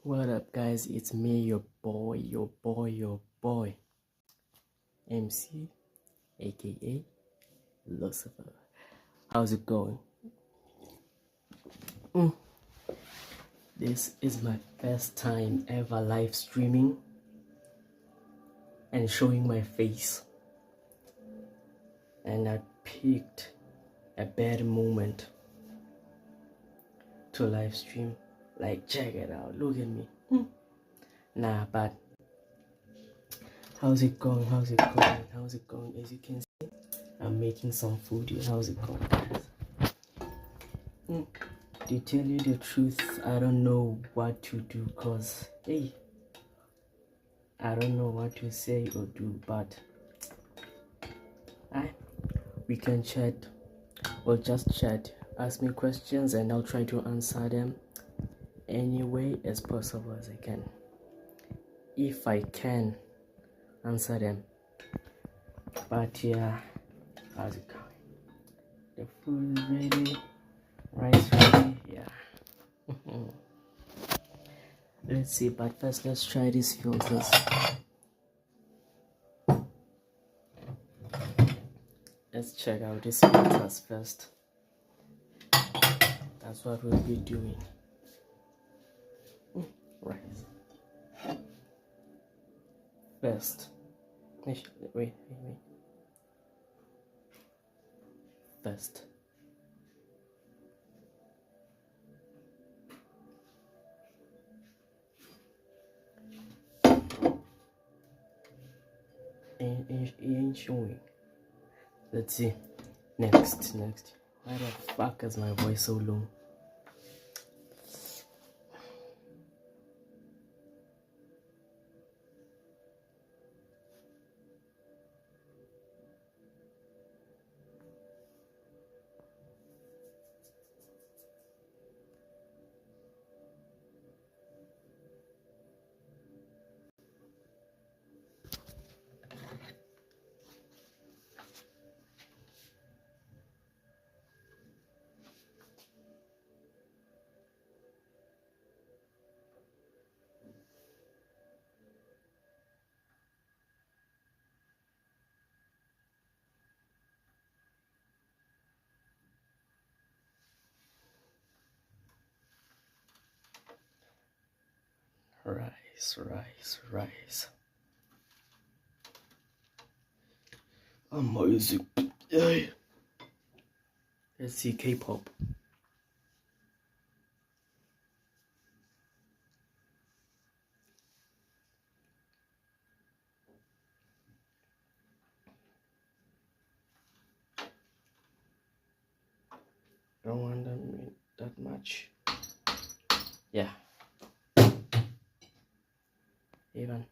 What up, guys? It's me, your boy, MC, aka Lucifer. How's it going? This is my first time ever live streaming and showing my face, and I picked a bad moment to live stream. Like, check it out, look at me. Nah, but how's it going? As you can see, I'm making some food here. How's it going, guys? To tell you the truth, I don't know what to do, cause hey, I don't know what to say or do, but we can chat or just chat. Ask me questions and I'll try to answer them any way as possible as I can, if I can answer them. But yeah, how's it going? The food is ready, rice ready, yeah. Let's see, but first let's try these filters. Let's check out these filters first. That's what we'll be doing. Right. First. Wait. First. Ain't showing. Let's see. Next. Why the fuck is my voice so low? Rice. Amazing. Yay. Let's see K-pop. Don't want them that much. Yeah. Even.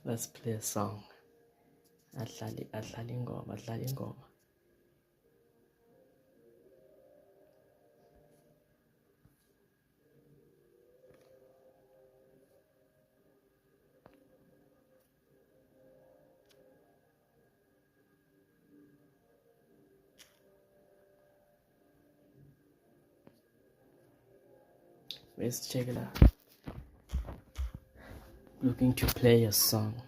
Let's play a song. Adlali ingoma. Let's check it out. Looking to play a song.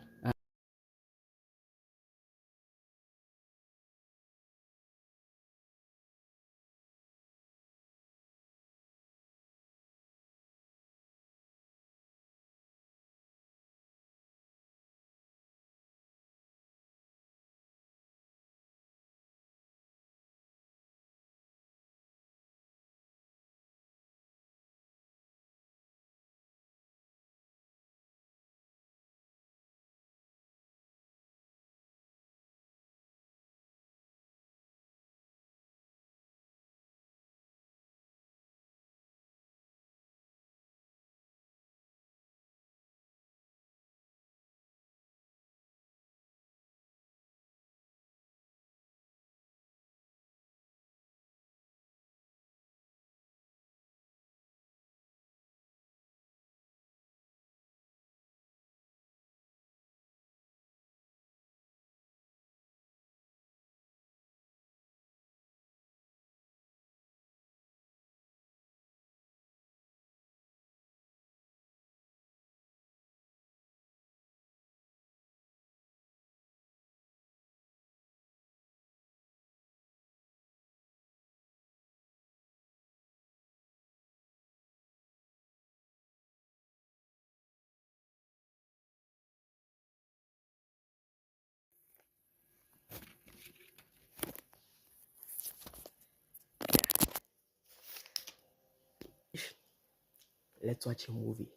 Let's watch a movie.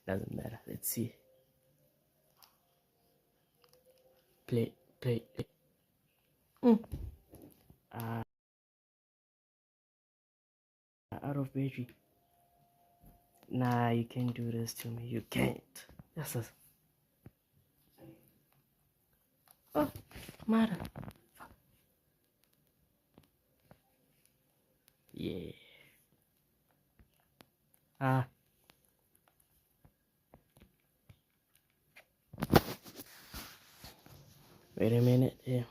Doesn't matter. Let's see. Play. Out of battery. Nah, you can't do this to me. You can't. Yes. Oh, matter. Yeah. Wait a minute. Yeah.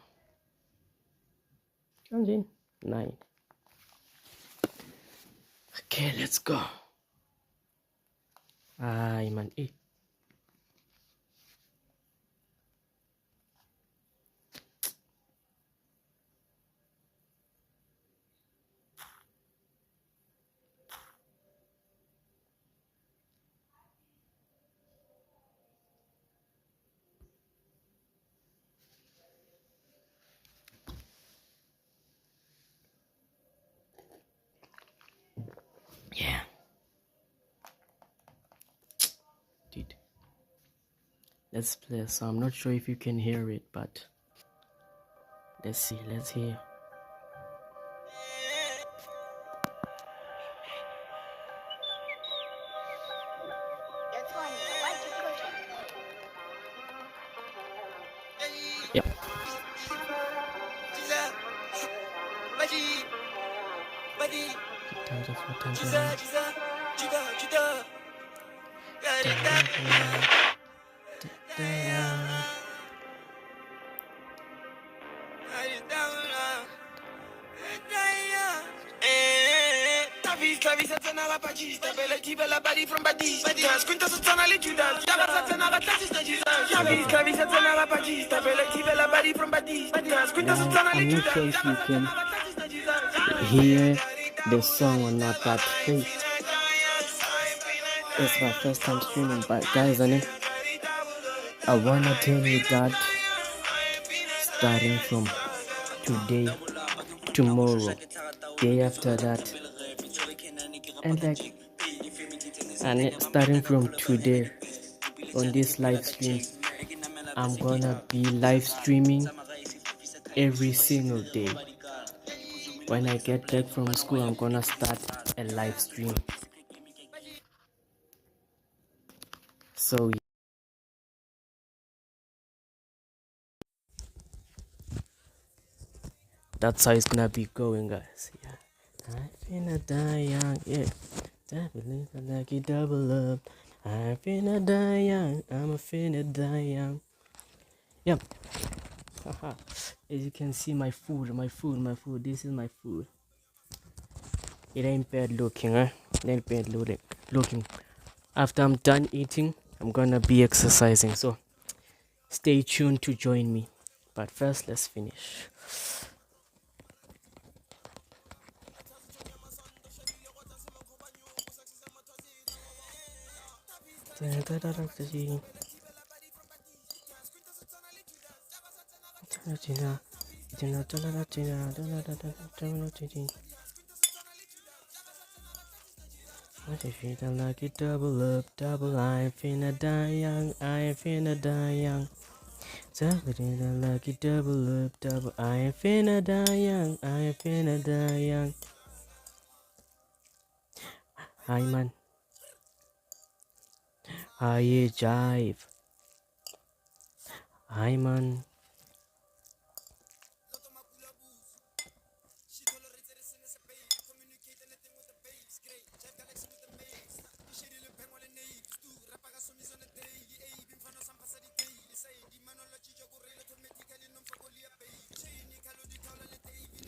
Comes in 9. Okay, let's go. Man. Yeah. Dude. Let's play a song. I'm not sure if you can hear it, but let's see. Let's hear. Yep. I'm not sure if you can hear the song or not, but hey, it's my first time streaming. But guys, I wanna tell you that starting from today, tomorrow, day after that, and starting from today on this live stream, I'm gonna be live streaming every single day. When I get back from school, I'm gonna start a live stream. So that's how it's gonna be going, guys. Yeah. I finna die young, yeah. Definitely like it double up. I finna die young, I'm a finna die young. Yep. Haha. As you can see, my food. This is my food. It ain't bad looking, huh? It ain't bad looking. After I'm done eating, I'm gonna be exercising. So stay tuned to join me. But first, let's finish. What if you don't like it double up, double I finna die young, I finna die young. Somebody don't like it double up, double I finna die young, I finna die young. Hi man, hi jive. Hi man.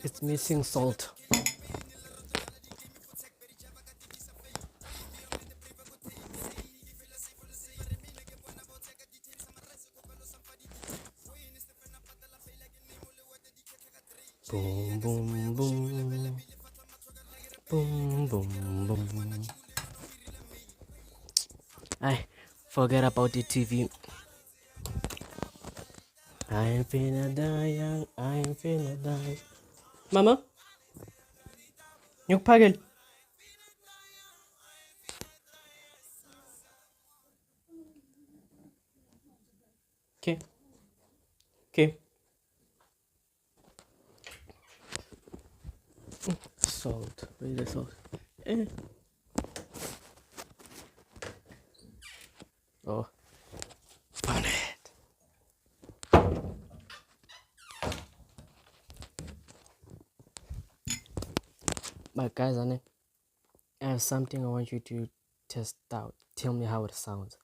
It's missing salt. Boom, boom, boom. Boom, boom, boom. I forget about the TV. I'm finna die young, I'm finna die. Mama, yung pagel. Okay, okay. Salt, where's the salt? Eh. Oh, found it. But guys, I have something I want you to test out. Tell me how it sounds.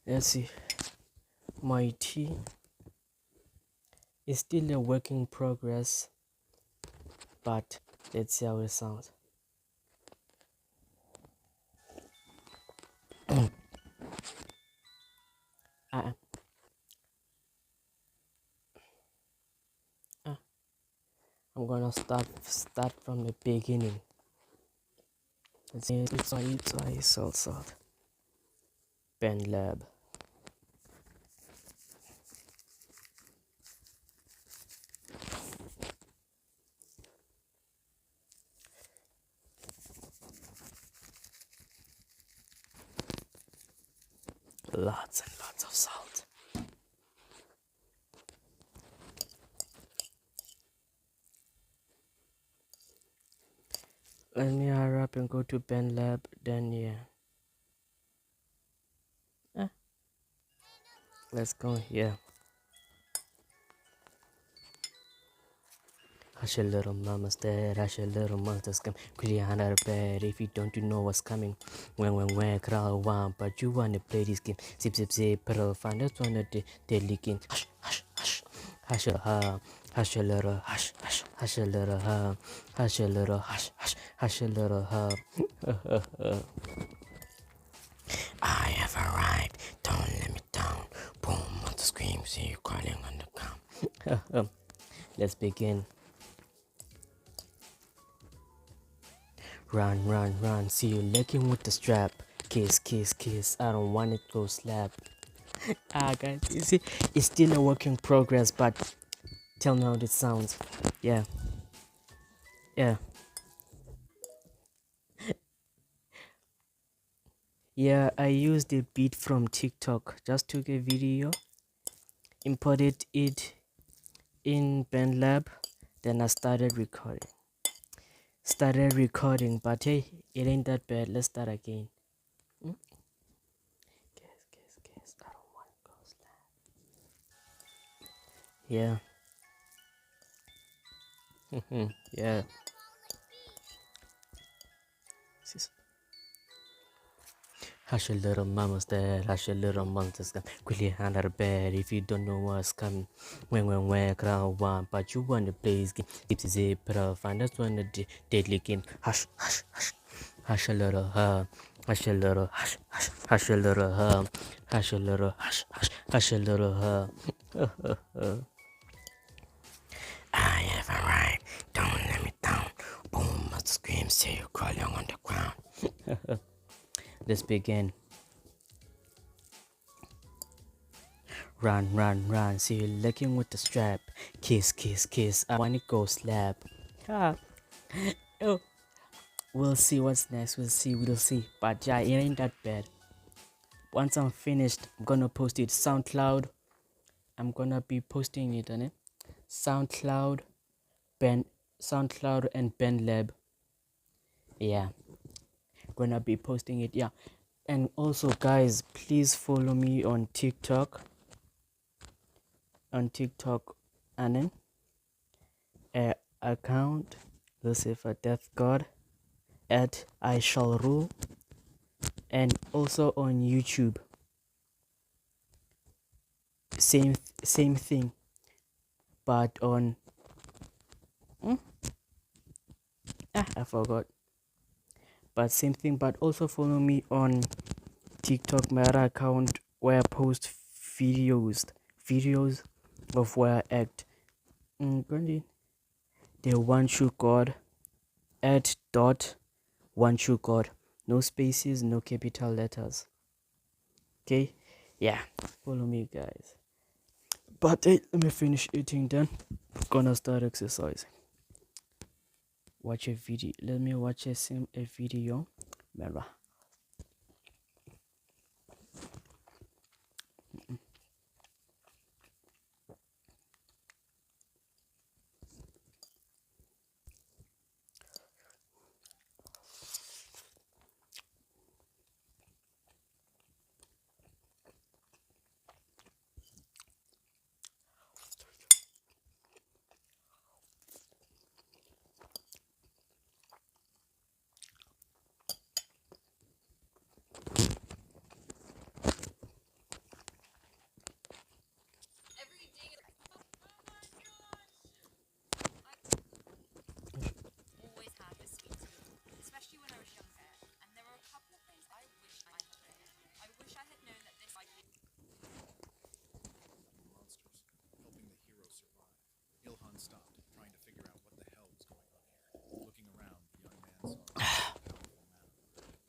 Let's see. My tea is still a work in progress, but let's see how it sounds. uh, I'm gonna start from the beginning. It's salt. BandLab. Lots and lots of salt. Let me hurry up and go to BandLab, then yeah. Let's go here. Hush a little mama's dead, hush a little monsters come quickly under the bed if you don't you know what's coming. When, crawl one, but you wanna play this game. Zip, pearl, find us one of the deadly game. Hush a little, hush a little, hush a little, hush a little, I have arrived, don't let me down. Boom, on the scream, see you crawling on the ground. Let's begin. Run, see you licking with the strap. Kiss, I don't want it to slap. Guys, you see, it's still a work in progress, but tell me how it sounds. Yeah. Yeah, I used the beat from TikTok. Just took a video, imported it in BandLab, then I started recording. But hey, it ain't that bad. Let's start again. Kiss, I don't want to go slap. Yeah. Yeah. Hush a little mama's dead, hush a little monsters come quickly under the bed if you don't know what's coming. When, crowd one, but you want to play this game. Zip, find us one of the deadly game. Hush a little, hush a little, hush a little, hush a little, hush a little, I have arrived, don't let me down. Boom, must scream, say you crawling on the ground. Let's begin. Run, see you licking with the strap. Kiss, I wanna go slap. Oh. We'll see what's next, we'll see. But yeah, it ain't that bad. Once I'm finished, I'm gonna post it SoundCloud. I'm gonna be posting it on it. SoundCloud and BandLab. Yeah. Gonna be posting it, yeah. And also guys, please follow me on TikTok. And then account Lucifer Death God at I Shall Rule, and also on YouTube. Same thing, but on I forgot. But same thing, but also follow me on TikTok, my other account, where I post videos of where I act. Grandy, the one true God, at dot one true God. No spaces, no capital letters. Okay? Yeah. Follow me, guys. But hey, let me finish eating then. Gonna start exercising. Watch a video. Let me watch a video. Remember. Ilhan stopped, trying to figure out what the hell was going on here. Looking around, the young man saw a powerful man.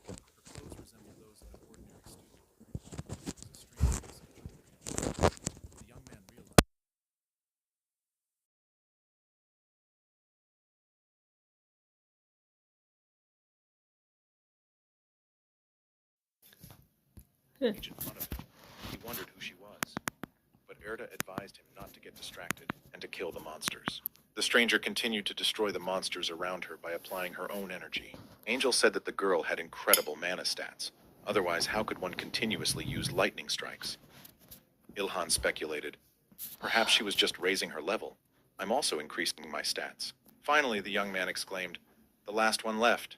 Her clothes resembled those of an ordinary student. It was a strange piece of jewelry. The young man realized. Each in front of him. He wondered who she was, but Erda advised him not to get distracted and to kill the monsters. The stranger continued to destroy the monsters around her by applying her own energy. Angel said that the girl had incredible mana stats. Otherwise, how could one continuously use lightning strikes? Ilhan speculated. Perhaps she was just raising her level. I'm also increasing my stats. Finally, the young man exclaimed, "The last one left."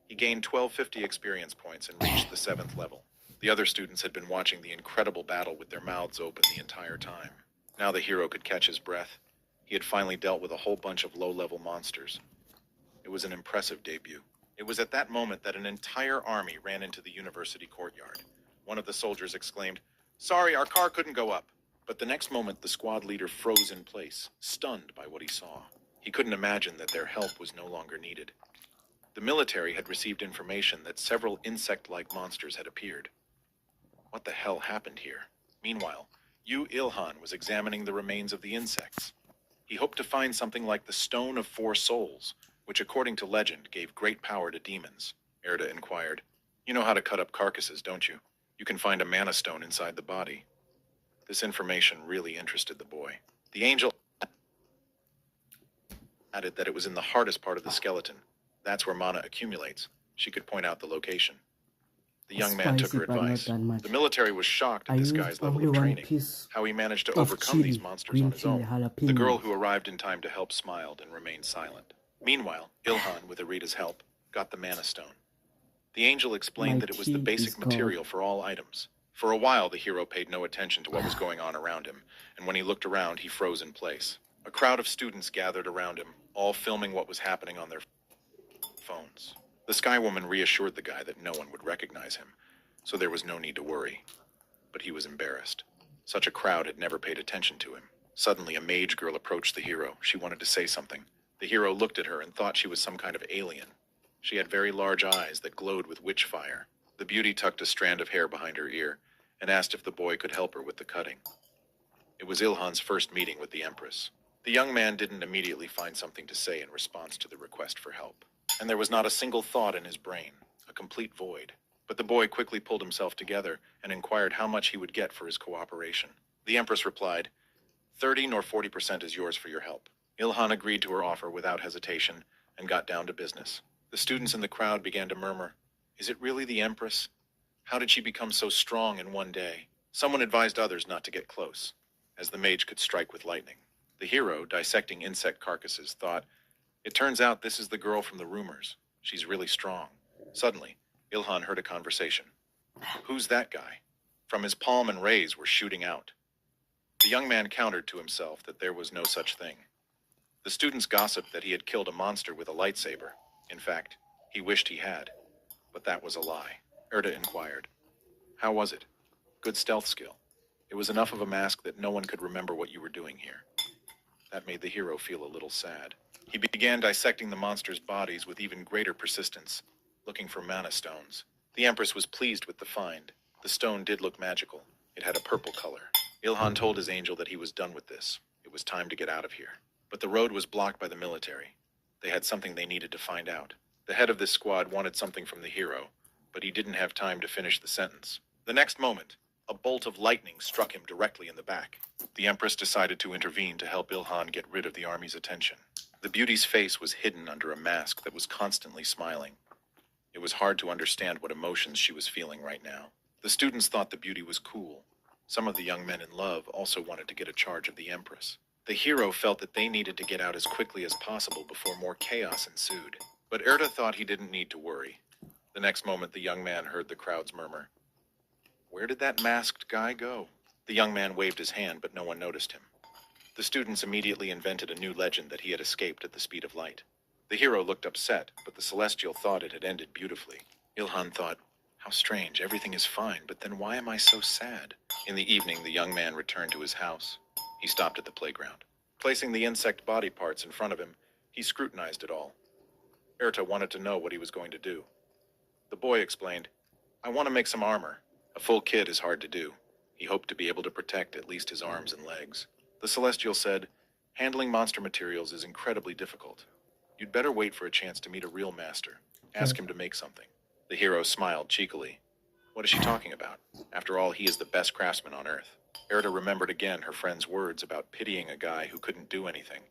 He gained 1250 experience points and reached the 7th level. The other students had been watching the incredible battle with their mouths open the entire time. Now the hero could catch his breath. He had finally dealt with a whole bunch of low-level monsters. It was an impressive debut. It was at that moment that an entire army ran into the university courtyard. One of the soldiers exclaimed, "Sorry, our car couldn't go up." But the next moment, the squad leader froze in place, stunned by what he saw. He couldn't imagine that their help was no longer needed. The military had received information that several insect-like monsters had appeared. What the hell happened here? Meanwhile, Yu Ilhan was examining the remains of the insects. He hoped to find something like the Stone of Four Souls, which according to legend gave great power to demons. Erda inquired, "You know how to cut up carcasses, don't you? You can find a mana stone inside the body." This information really interested the boy. The angel added that it was in the hardest part of the skeleton. That's where mana accumulates. She could point out the location. The young man took her advice. The military was shocked at this guy's level of training, how he managed to overcome these monsters on his own. The girl who arrived in time to help smiled and remained silent. Meanwhile, Ilhan, with Arita's help, got the mana stone. The angel explained that it was the basic material for all items. For a while, the hero paid no attention to what was going on around him, and when he looked around, he froze in place. A crowd of students gathered around him, all filming what was happening on their phones. The Sky Woman reassured the guy that no one would recognize him, so there was no need to worry. But he was embarrassed. Such a crowd had never paid attention to him. Suddenly, a mage girl approached the hero. She wanted to say something. The hero looked at her and thought she was some kind of alien. She had very large eyes that glowed with witch fire. The beauty tucked a strand of hair behind her ear and asked if the boy could help her with the cutting. It was Ilhan's first meeting with the Empress. The young man didn't immediately find something to say in response to the request for help. And there was not a single thought in his brain, a complete void. But the boy quickly pulled himself together and inquired how much he would get for his cooperation. The Empress replied, 30 nor 40% is yours for your help. Ilhan agreed to her offer without hesitation and got down to business. The students in the crowd began to murmur, "Is it really the Empress? How did she become so strong in one day?" Someone advised others not to get close, as the mage could strike with lightning. The hero, dissecting insect carcasses, thought, "It turns out this is the girl from the rumors. She's really strong." Suddenly, Ilhan heard a conversation. "Who's that guy?" From his palm and rays were shooting out. The young man countered to himself that there was no such thing. The students gossiped that he had killed a monster with a lightsaber. In fact, he wished he had. But that was a lie. Erda inquired, "How was it?" "Good stealth skill. It was enough of a mask that no one could remember what you were doing here." That made the hero feel a little sad. He began dissecting the monsters' bodies with even greater persistence, looking for mana stones. The Empress was pleased with the find. The stone did look magical. It had a purple color. Ilhan told his angel that he was done with this. It was time to get out of here. But the road was blocked by the military. They had something they needed to find out. The head of this squad wanted something from the hero, but he didn't have time to finish the sentence. The next moment, a bolt of lightning struck him directly in the back. The Empress decided to intervene to help Ilhan get rid of the army's attention. The beauty's face was hidden under a mask that was constantly smiling. It was hard to understand what emotions she was feeling right now. The students thought the beauty was cool. Some of the young men in love also wanted to get a charge of the Empress. The hero felt that they needed to get out as quickly as possible before more chaos ensued. But Erda thought he didn't need to worry. The next moment, the young man heard the crowds murmur, "Where did that masked guy go?" The young man waved his hand, but no one noticed him. The students immediately invented a new legend that he had escaped at the speed of light. The hero looked upset, but the Celestial thought it had ended beautifully. Ilhan thought, "How strange, everything is fine, but then why am I so sad?" In the evening, the young man returned to his house. He stopped at the playground. Placing the insect body parts in front of him, he scrutinized it all. Erta wanted to know what he was going to do. The boy explained, "I want to make some armor. A full kit is hard to do." He hoped to be able to protect at least his arms and legs. The Celestial said, "Handling monster materials is incredibly difficult. You'd better wait for a chance to meet a real master. Ask him to make something." The hero smiled cheekily. What is she talking about? After all, he is the best craftsman on Earth. Erda remembered again her friend's words about pitying a guy who couldn't do anything.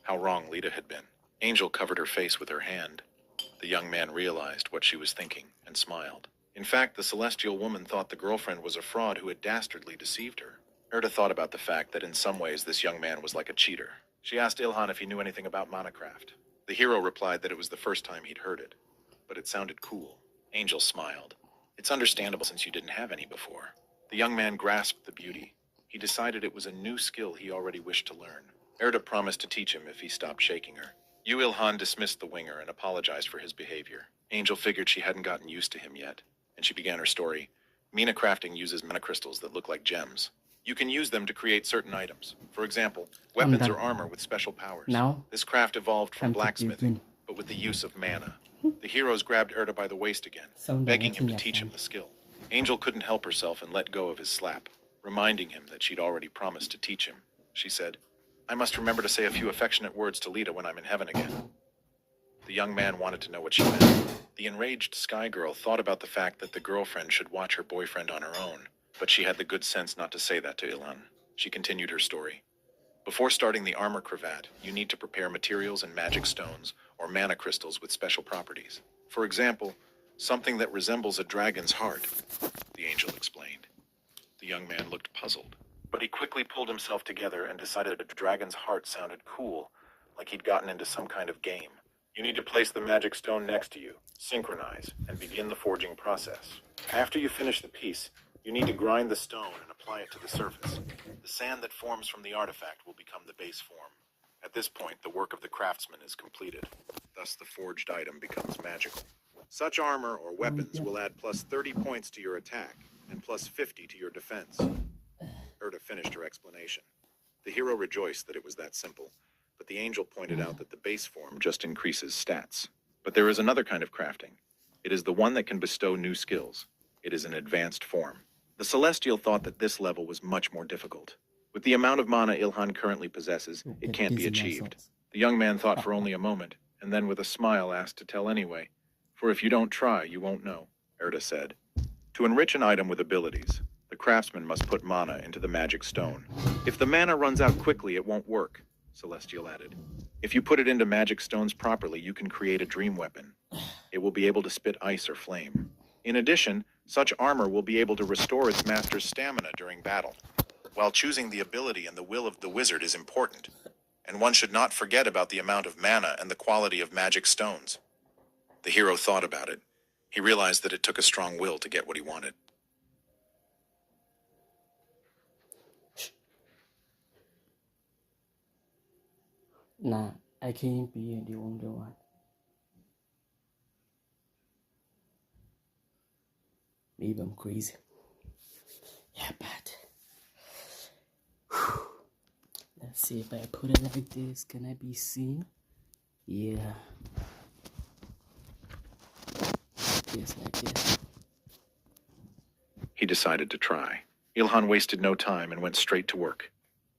How wrong Lita had been. Angel covered her face with her hand. The young man realized what she was thinking and smiled. In fact, the Celestial woman thought the girlfriend was a fraud who had dastardly deceived her. Erda thought about the fact that in some ways this young man was like a cheater. She asked Ilhan if he knew anything about Monocraft. The hero replied that it was the first time he'd heard it, but it sounded cool. Angel smiled. "It's understandable since you didn't have any before." The young man grasped the beauty. He decided it was a new skill he already wished to learn. Erda promised to teach him if he stopped shaking her. Yu Ilhan dismissed the winger and apologized for his behavior. Angel figured she hadn't gotten used to him yet, and she began her story. Mina crafting uses mana crystals that look like gems. You can use them to create certain items. For example, weapons or armor with special powers. Now, this craft evolved from blacksmithing, but with the use of mana. The heroes grabbed Erda by the waist again, begging him to teach him the skill. Angel couldn't help herself and let go of his slap, reminding him that she'd already promised to teach him. She said, "I must remember to say a few affectionate words to Lita when I'm in heaven again." The young man wanted to know what she meant. The enraged Sky Girl thought about the fact that the girlfriend should watch her boyfriend on her own, but she had the good sense not to say that to Ilhan. She continued her story. "Before starting the armor cravat, you need to prepare materials and magic stones or mana crystals with special properties. For example, something that resembles a dragon's heart," the angel explained. The young man looked puzzled, but he quickly pulled himself together and decided a dragon's heart sounded cool, like he'd gotten into some kind of game. "You need to place the magic stone next to you, synchronize, and begin the forging process. After you finish the piece, you need to grind the stone and apply it to the surface. The sand that forms from the artifact will become the base form. At this point, the work of the craftsman is completed. Thus, the forged item becomes magical. Such armor or weapons will add plus 30 points to your attack and plus 50 to your defense." Erda finished her explanation. The hero rejoiced that it was that simple, but the angel pointed out that the base form just increases stats. But there is another kind of crafting. It is the one that can bestow new skills. It is an advanced form. The Celestial thought that this level was much more difficult. With the amount of mana Ilhan currently possesses, it can't be achieved. The young man thought for only a moment, and then with a smile asked to tell anyway. "For if you don't try, you won't know," Erda said. To enrich an item with abilities, the craftsman must put mana into the magic stone. "If the mana runs out quickly, it won't work," Celestial added. "If you put it into magic stones properly, you can create a dream weapon. It will be able to spit ice or flame. In addition, such armor will be able to restore its master's stamina during battle. While choosing the ability and the will of the wizard is important, and one should not forget about the amount of mana and the quality of magic stones." The hero thought about it. He realized that it took a strong will to get what he wanted. Nah, I can't be the only one. Maybe I'm crazy. Yeah, but let's see if I put it like this. Can I be seen? Yeah. Yes, like this. He decided to try. Ilhan wasted no time and went straight to work.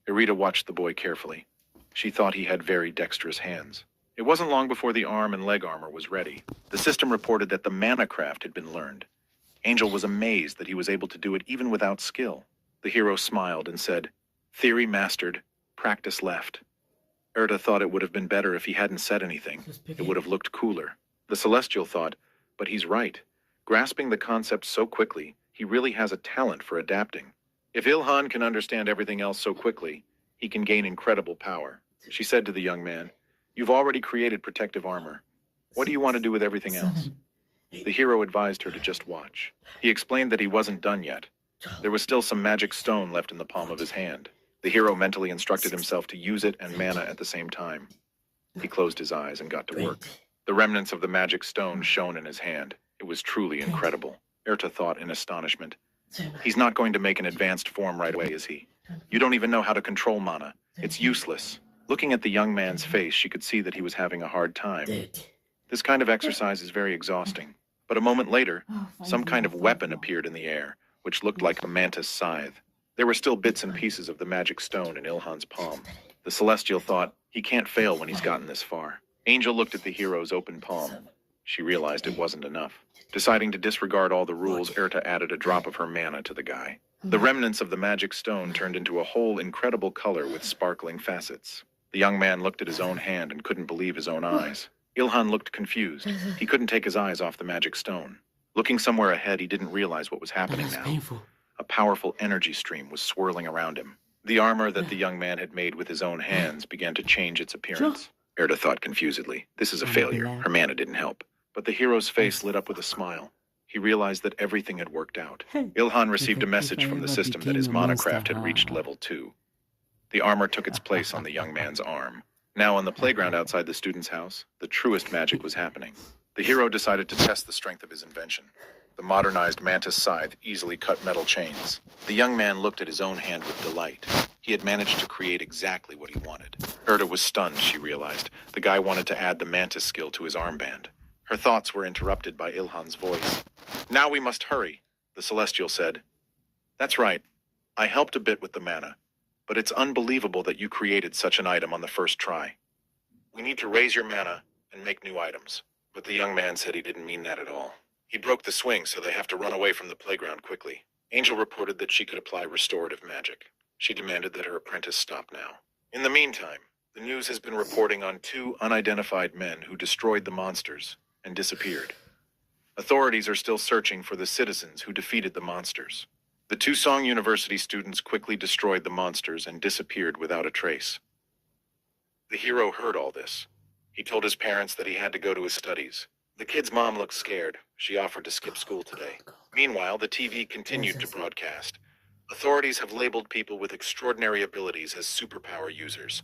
Irita watched the boy carefully. She thought he had very dexterous hands. It wasn't long before the arm and leg armor was ready. The system reported that the mana craft had been learned. Angel was amazed that he was able to do it even without skill. The hero smiled and said, "Theory mastered, practice left." Erta thought it would have been better if he hadn't said anything. It would have looked cooler. The Celestial thought, but he's right. Grasping the concept so quickly, he really has a talent for adapting. If Ilhan can understand everything else so quickly, he can gain incredible power. She said to the young man, "You've already created protective armor. What do you want to do with everything else?" The hero advised her to just watch. He explained that he wasn't done yet. There was still some magic stone left in the palm of his hand. The hero mentally instructed himself to use it and mana at the same time. He closed his eyes and got to work. The remnants of the magic stone shone in his hand. It was truly incredible. Erta thought in astonishment. He's not going to make an advanced form right away, is he? You don't even know how to control mana. It's useless. Looking at the young man's face, she could see that he was having a hard time. This kind of exercise is very exhausting. But a moment later, some kind of weapon appeared in the air, which looked like a mantis scythe. There were still bits and pieces of the magic stone in Ilhan's palm. The Celestial thought, he can't fail when he's gotten this far. Angel looked at the hero's open palm. She realized it wasn't enough. Deciding to disregard all the rules, Erta added a drop of her mana to the guy. The remnants of the magic stone turned into a whole incredible color with sparkling facets. The young man looked at his own hand and couldn't believe his own eyes. Ilhan looked confused. He couldn't take his eyes off the magic stone. Looking somewhere ahead, he didn't realize what was happening now. Painful. A powerful energy stream was swirling around him. The armor that the young man had made with his own hands began to change its appearance. Erta thought confusedly, this is a failure. Her mana didn't help. But the hero's face lit up with a smile. He realized that everything had worked out. Ilhan received a message from the system that his mana craft had reached level 2. The armor took its place on the young man's arm. Now on the playground outside the student's house, the truest magic was happening. The hero decided to test the strength of his invention. The modernized mantis scythe easily cut metal chains. The young man looked at his own hand with delight. He had managed to create exactly what he wanted. Erta was stunned, she realized. The guy wanted to add the mantis skill to his armband. Her thoughts were interrupted by Ilhan's voice. "Now we must hurry," the Celestial said. "That's right. I helped a bit with the mana, but it's unbelievable that you created such an item on the first try. We need to raise your mana and make new items." But the young man said he didn't mean that at all. He broke the swing, so they have to run away from the playground quickly. Angel reported that she could apply restorative magic. She demanded that her apprentice stop now. In the meantime, the news has been reporting on 2 unidentified men who destroyed the monsters and disappeared. Authorities are still searching for the citizens who defeated the monsters. The Tusong University students quickly destroyed the monsters and disappeared without a trace. The hero heard all this. He told his parents that he had to go to his studies. The kid's mom looked scared. She offered to skip school today. Meanwhile, the TV continued to broadcast. Authorities have labeled people with extraordinary abilities as superpower users.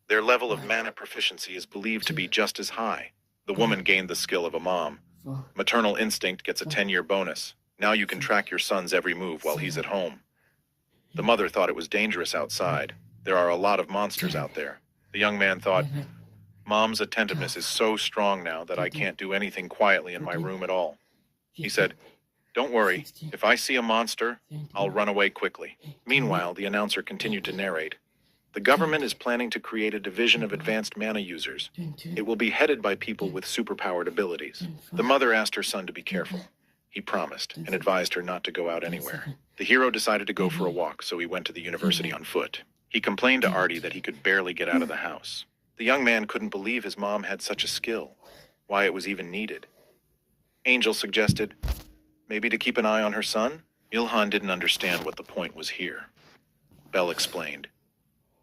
Their level of mana proficiency is believed to be just as high. The woman gained the skill of a mom. Maternal instinct gets a 10-year bonus. Now you can track your son's every move while he's at home. The mother thought it was dangerous outside. There are a lot of monsters out there. The young man thought, Mom's attentiveness is so strong now that I can't do anything quietly in my room at all. He said, "Don't worry, if I see a monster, I'll run away quickly." Meanwhile, the announcer continued to narrate. The government is planning to create a division of advanced mana users. It will be headed by people with superpowered abilities. The mother asked her son to be careful. He promised and advised her not to go out anywhere. The hero decided to go for a walk, so he went to the university on foot. He complained to Artie that he could barely get out of the house. The young man couldn't believe his mom had such a skill, why it was even needed. Angel suggested, maybe to keep an eye on her son? Ilhan didn't understand what the point was here. Belle explained.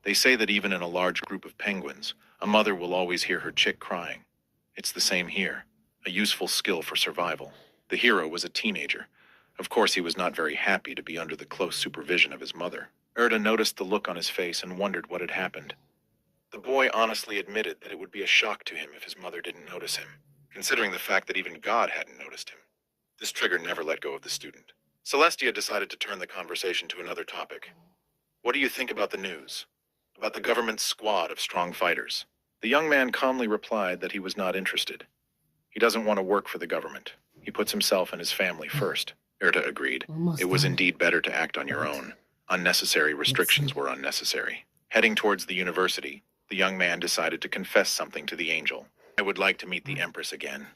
They say that even in a large group of penguins, a mother will always hear her chick crying. It's the same here, a useful skill for survival. The hero was a teenager. Of course, he was not very happy to be under the close supervision of his mother. Erta noticed the look on his face and wondered what had happened. The boy honestly admitted that it would be a shock to him if his mother didn't notice him, considering the fact that even God hadn't noticed him. This trigger never let go of the student. Celestia decided to turn the conversation to another topic. What do you think about the news? About the government's squad of strong fighters? The young man calmly replied that he was not interested. He doesn't want to work for the government. He puts himself and his family first. Erda agreed. It was indeed better to act on your own. Unnecessary restrictions were unnecessary. Heading towards the university, the young man decided to confess something to the angel. I would like to meet the Empress again,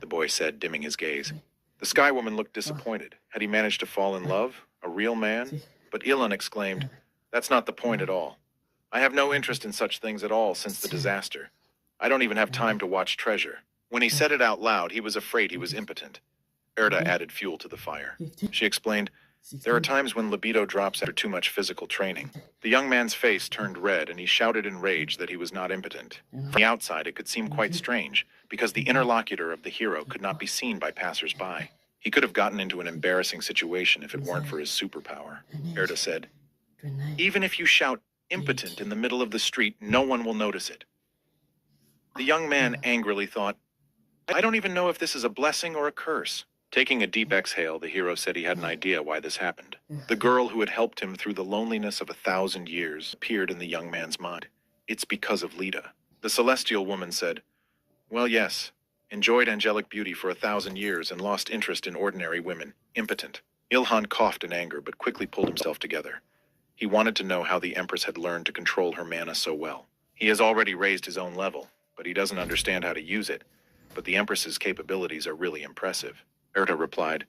the boy said, dimming his gaze. The Sky Woman looked disappointed. Had he managed to fall in love? A real man? But Ilan exclaimed, "That's not the point at all. I have no interest in such things at all since the disaster. I don't even have time to watch treasure." When he said it out loud, he was afraid he was impotent. Erda added fuel to the fire. She explained, "There are times when libido drops after too much physical training." The young man's face turned red and he shouted in rage that he was not impotent. From the outside, it could seem quite strange, because the interlocutor of the hero could not be seen by passers-by. He could have gotten into an embarrassing situation if it weren't for his superpower. Erda said, "Even if you shout impotent in the middle of the street, no one will notice it." The young man angrily thought, "I don't even know if this is a blessing or a curse." Taking a deep exhale, the hero said he had an idea why this happened. The girl who had helped him through the loneliness of 1,000 years appeared in the young man's mind. "It's because of Lita." The celestial woman said, "Well, yes. Enjoyed angelic beauty for 1,000 years and lost interest in ordinary women. Impotent." Ilhan coughed in anger but quickly pulled himself together. He wanted to know how the Empress had learned to control her mana so well. He has already raised his own level, but he doesn't understand how to use it. But the Empress's capabilities are really impressive. Erda replied,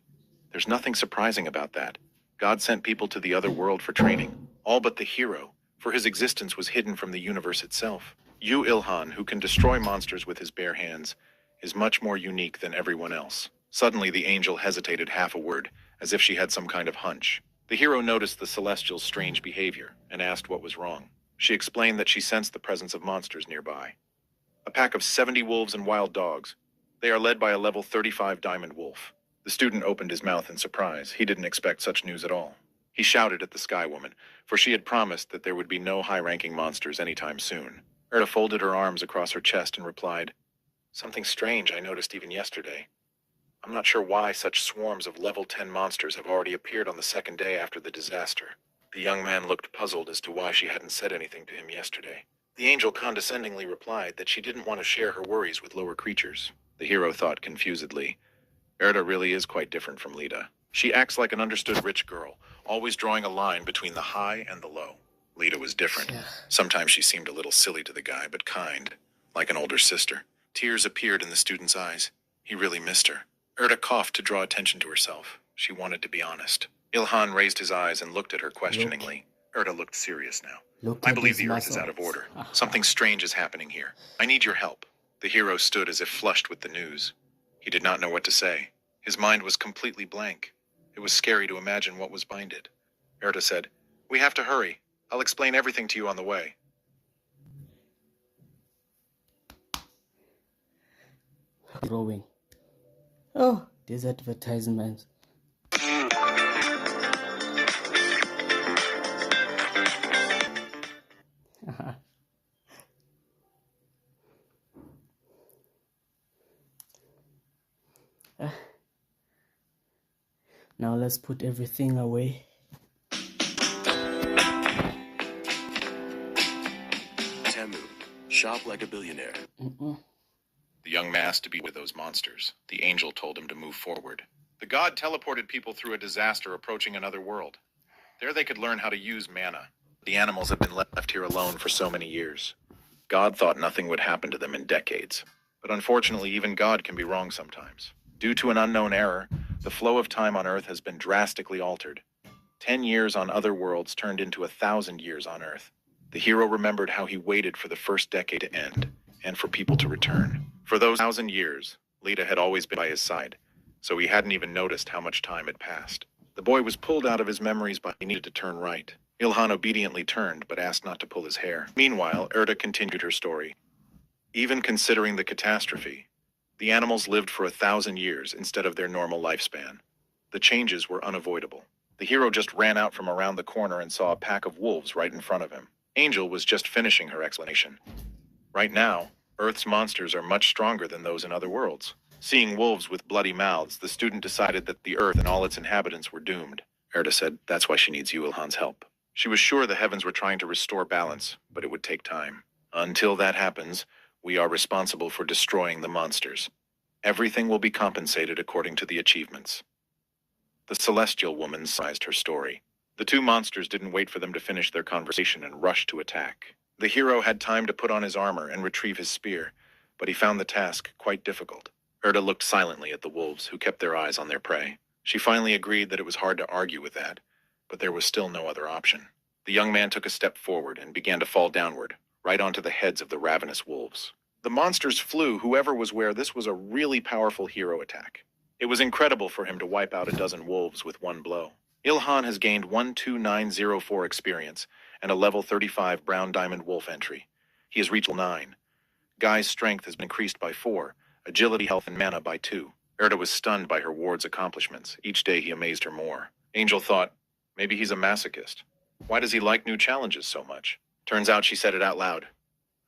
"There's nothing surprising about that. God sent people to the other world for training, all but the hero, for his existence was hidden from the universe itself. You, Ilhan, who can destroy monsters with his bare hands, is much more unique than everyone else." Suddenly the angel hesitated half a word, as if she had some kind of hunch. The hero noticed the celestial's strange behavior and asked what was wrong. She explained that she sensed the presence of monsters nearby. A pack of 70 wolves and wild dogs. They are led by a level 35 diamond wolf. The student opened his mouth in surprise. He didn't expect such news at all. He shouted at the Sky Woman, for she had promised that there would be no high-ranking monsters anytime soon. Erda folded her arms across her chest and replied, "Something strange I noticed even yesterday. I'm not sure why such swarms of level 10 monsters have already appeared on the second day after the disaster." The young man looked puzzled as to why she hadn't said anything to him yesterday. The angel condescendingly replied that she didn't want to share her worries with lower creatures. The hero thought confusedly, Erda really is quite different from Lita. She acts like an understood rich girl, always drawing a line between the high and the low. Lita was different. Sometimes she seemed a little silly to the guy, but kind, like an older sister. Tears appeared in the student's eyes. He really missed her. Erda coughed to draw attention to herself. She wanted to be honest. Ilhan raised his eyes and looked at her questioningly. Erda looked serious now. "I believe the Earth is out of order. Something strange is happening here. I need your help." The hero stood as if flushed with the news. He did not know what to say. His mind was completely blank. It was scary to imagine what was behind it. Erda said, "We have to hurry. I'll explain everything to you on the way." Growing. Oh, these advertisements. Now let's put everything away. Temu, shop like a billionaire. The young man asked to be with those monsters. The angel told him to move forward. The god teleported people through a disaster approaching another world. There they could learn how to use mana. The animals have been left here alone for so many years. God thought nothing would happen to them in decades. But unfortunately, even God can be wrong sometimes. Due to an unknown error, the flow of time on Earth has been drastically altered. 10 years on other worlds turned into 1,000 years on Earth. The hero remembered how he waited for the first decade to end, and for people to return. For those 1,000 years, Lita had always been by his side, so he hadn't even noticed how much time had passed. The boy was pulled out of his memories by he needed to turn right. Ilhan obediently turned, but asked not to pull his hair. Meanwhile, Erda continued her story. Even considering the catastrophe, the animals lived for 1,000 years instead of their normal lifespan. The changes were unavoidable. The hero just ran out from around the corner and saw a pack of wolves right in front of him. Angel was just finishing her explanation. Right now, Earth's monsters are much stronger than those in other worlds. Seeing wolves with bloody mouths, the student decided that the Earth and all its inhabitants were doomed. Erda said that's why she needs you, Ilhan's help. She was sure the heavens were trying to restore balance, but it would take time. Until that happens, we are responsible for destroying the monsters. Everything will be compensated according to the achievements. The Celestial Woman sized her story. The two monsters didn't wait for them to finish their conversation and rushed to attack. The hero had time to put on his armor and retrieve his spear, but he found the task quite difficult. Erda looked silently at the wolves, who kept their eyes on their prey. She finally agreed that it was hard to argue with that, but there was still no other option. The young man took a step forward and began to fall downward, right onto the heads of the ravenous wolves. The monsters flew. Whoever was where, this was a really powerful hero attack. It was incredible for him to wipe out a dozen wolves with one blow. Ilhan has gained 12904 experience and a level 35 Brown Diamond Wolf entry. He has reached level 9. Guy's strength has been increased by 4, agility, health, and mana by 2. Erda was stunned by her ward's accomplishments. Each day he amazed her more. Angel thought, maybe he's a masochist. Why does he like new challenges so much? Turns out she said it out loud.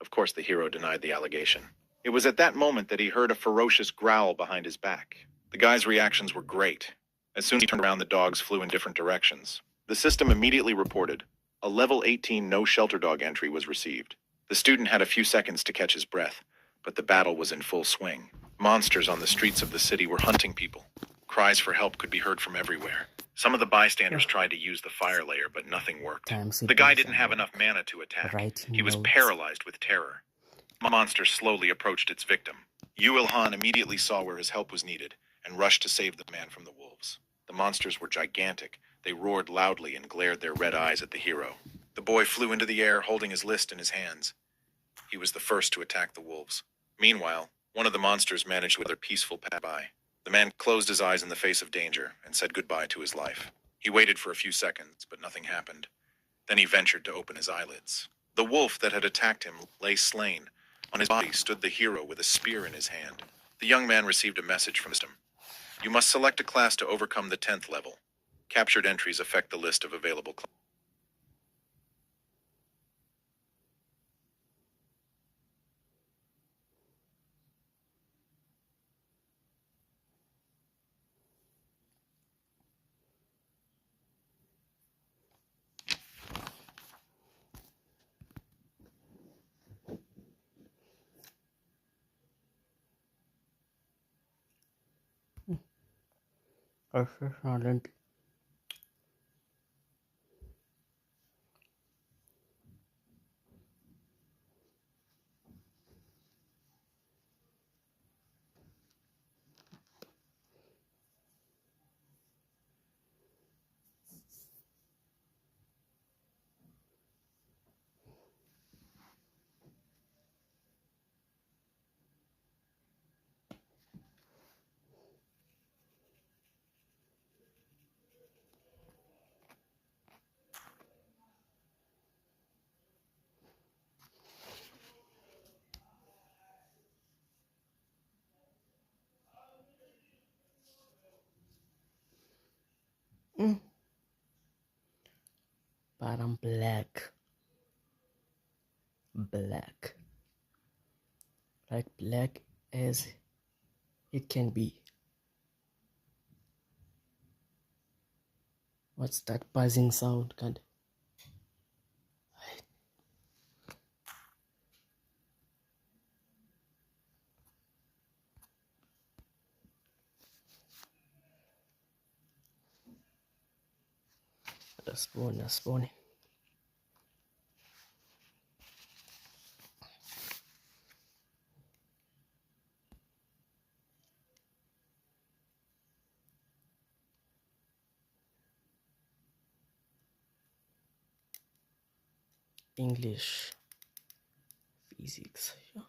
Of course, the hero denied the allegation. It was at that moment that he heard a ferocious growl behind his back. The guy's reactions were great. As soon as he turned around, the dogs flew in different directions. The system immediately reported a level 18 no shelter dog entry was received. The student had a few seconds to catch his breath, but the battle was in full swing. Monsters on the streets of the city were hunting people. Cries for help could be heard from everywhere. Some of the bystanders tried to use the fire layer, but nothing worked. The guy didn't have enough mana to attack. He was paralyzed with terror. The monster slowly approached its victim. Yu Ilhan immediately saw where his help was needed and rushed to save the man from the wolves. The monsters were gigantic. They roared loudly and glared their red eyes at the hero. The boy flew into the air, holding his list in his hands. He was the first to attack the wolves. Meanwhile, one of the monsters managed with their peaceful pass by. The man closed his eyes in the face of danger and said goodbye to his life. He waited for a few seconds, but nothing happened. Then he ventured to open his eyelids. The wolf that had attacked him lay slain. On his body stood the hero with a spear in his hand. The young man received a message from him. You must select a class to overcome the 10th level. Captured entries affect the list of available classes. Silent. But I'm black. Like black as it can be. What's that buzzing sound? God. A spoon. English, physics. Yeah.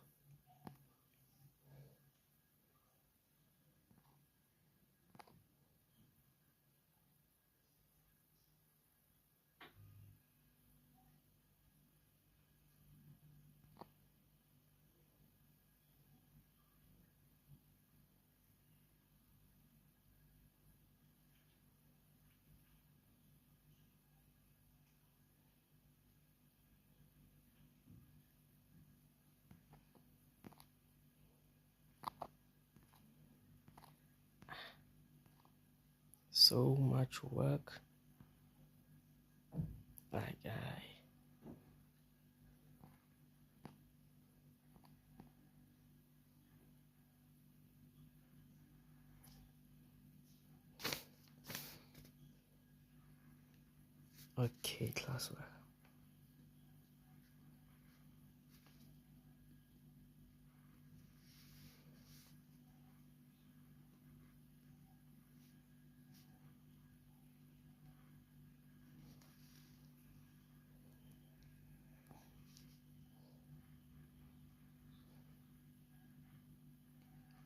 So much work. My guy. Okay, classwork.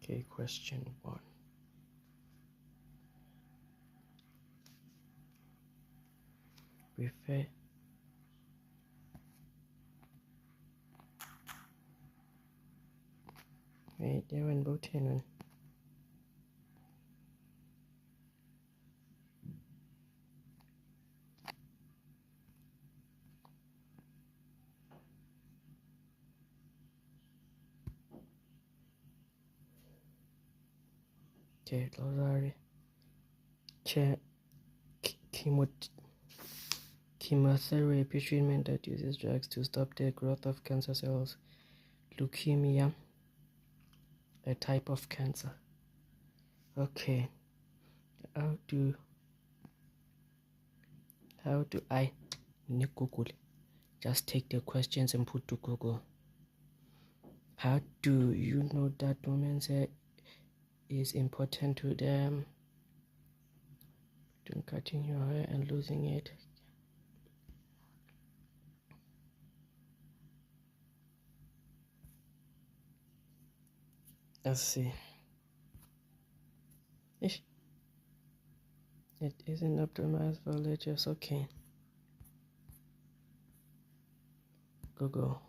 Okay, question 1. Refer. Wait, they went both in. Okay, those are chemotherapy treatment that uses drugs to stop the growth of cancer cells. Leukemia, a type of cancer. Okay, how do I Google? Just take the questions and put to Google. How do you know that women's hair is important to them? Between cutting your hair and losing it. Let's see. It isn't optimized for ledgers. Okay. Google.